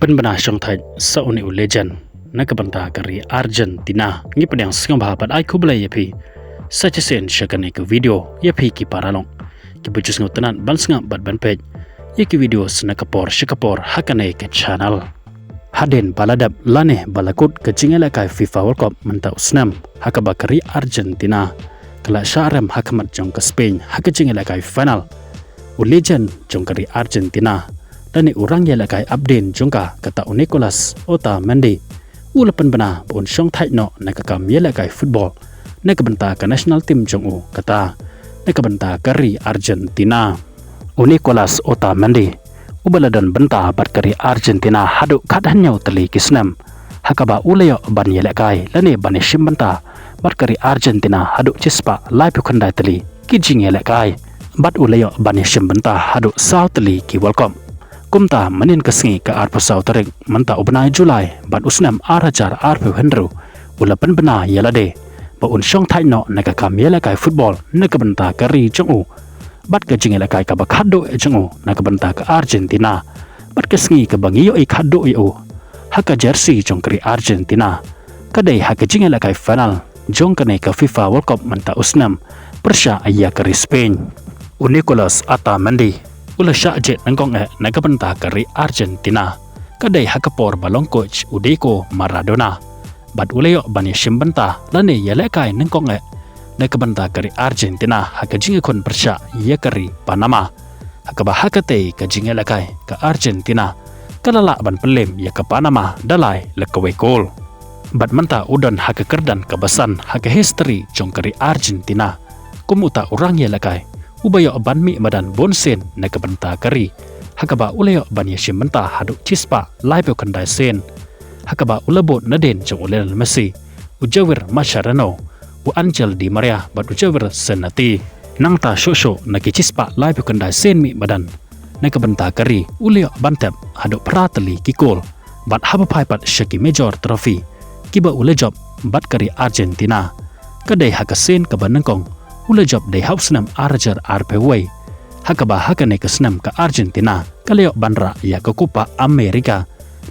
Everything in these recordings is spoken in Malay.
Penbena Shongthait sauni legend nakabanta kari Argentina ngi pedang Sngewsih bat ai kubla yapi sajasen syakane ke video yapi ki paralong ki bujus ngotanan ban sngap bat ban page yaki video snakapor syakapor hakane ke channel Hadien baladap lane balakut ke jingela kai FIFA World Cup menta usnam hakaba kari Argentina kala syaram hakamat jong ke Spain hakajingela kai final legend jong kari Argentina dan orang yang lakai Hadien jongka kata Nicolas Otamendi ulapan benar pun Shongthait no nakakam yang lakai football nakabenta ke national team jongu kata nakabenta kari Argentina Nicolas Otamendi ubaladan benta bat kari Argentina haduk kadhannya teli kisnam hakaba ulayo ban yang lakai lani ban shimbenta bat kari Argentina haduk cispa live kandai teli kijing yang lakai bat ulayo ban shimbenta haduk saw teli ki welcome kumta manin kesengi ke arpusau tarik menta ubnai Julai bat usnam arajar arpu hendru ulapan bena yalade ba un Shongthait no nakakam yalakai football nakabenta kari jongu bat ke jingelakai ka bakhado jongu nakabenta ke Argentina bat kesengi ke bangiyo I khado yo haka jersey jong kari Argentina kadai haka jingelakai final jong kane ke FIFA World Cup menta usnam persya ayya kari Spain Nicolas Otamendi ula syajet nangkong nakabenta kari Argentina kadai hakapor balong coach Udeko Maradona bat ulayo bani shimbenta lane yalekai nangkong nakabenta kari Argentina hakajingikon persya ya kari Panama hakaba hakate kajingelakai ke Argentina kalala ban pelem ya ke Panama dalai lekawe gol bat menta udon hakakerdan kebasan haka history jong kari Argentina kumuta orang yalekai ubayo ban mi badan bonsen nakabenta kari hakaba ulayo ban yashim menta haduk cispa live kandai sen hakaba ulabot naden jong ulel Messi ujawir Mascherano u Angel Dimaria bat ujawir senati nangta shosho naki cispa live kandai sen mi badan nakabenta kari ulayo bantep haduk prateli kikol bat habapai bat syaki major trophy kiba ulajob bat kari Argentina kadai hakasen kabanengkong ula job day house nam arajar arpeway hakaba hakane ke senam ke Argentina kaleo banra ya ke Copa America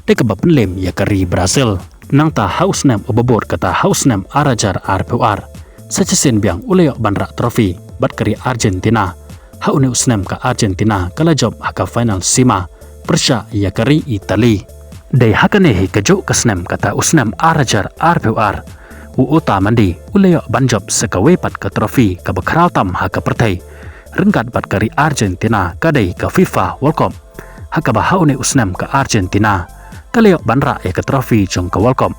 dekaba penlem ya kari Brazil nangta house nam obobor kata house nam arajar arpewar sajasen biang uleo banra trophy bat kari Argentina haune usnam ke Argentina kala job haka final sima persya ya kari Italy day hakane he kejo ke senam kata usnam arajar arpewar Otamendi ulayo banjob sekawe pat ke trofi ke bekrautam haka pertai rengkat pat kari Argentina kadai ke FIFA World Cup haka bahaune usnam ke Argentina kaleo banra ya ke trofi jong ke World Cup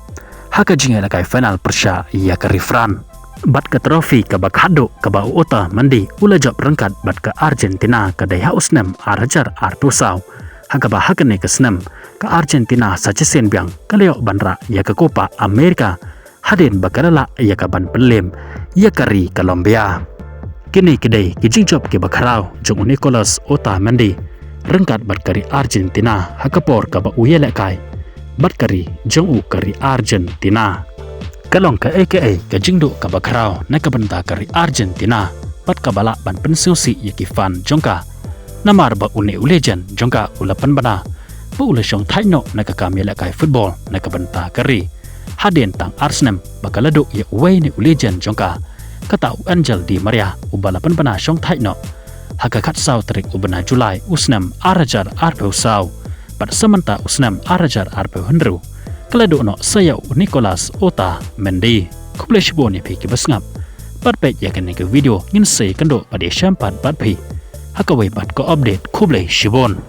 haka jingela kai final persya ya ke Fran bat ke trofi ke bakhado ke ba Otamendi ula job rengkat bat ke Argentina kadai ha usnam arajar artusau haka bahakane ke senam ke Argentina sajasen biang kaleo banra ya ke Copa America Hadien bakalala ya kaban pelem ya kari Colombia kini kedai kijing job ke bakarau jong Nicolas Otamendi rengkat bat kari Argentina hakapor ka ba uyelekai bat kari jong kari Argentina kalong ka aka kijing do ka bakarau nakabenta kari Argentina bat kabala ban Sngewsih yaki fan jongka namar ba une legend jongka ulapan bana ba ula Shongthait no nakakamelekai football nakabenta kari Hadien tang Arsenal bakalado ya uway ni ulejan jongka kata Angel Dimaria ubalapan bana Shongthait no hakakat saw terik ubana Julai usnam arajar arpeu saw bat sementa usnam arajar arpeu hendru kalado no saya Nicolas Otamendi kuble shiboni piki basngap bat pek yakan ke video ngin say kendo pada syampat bat pi hakawai bat ko update kuble shibon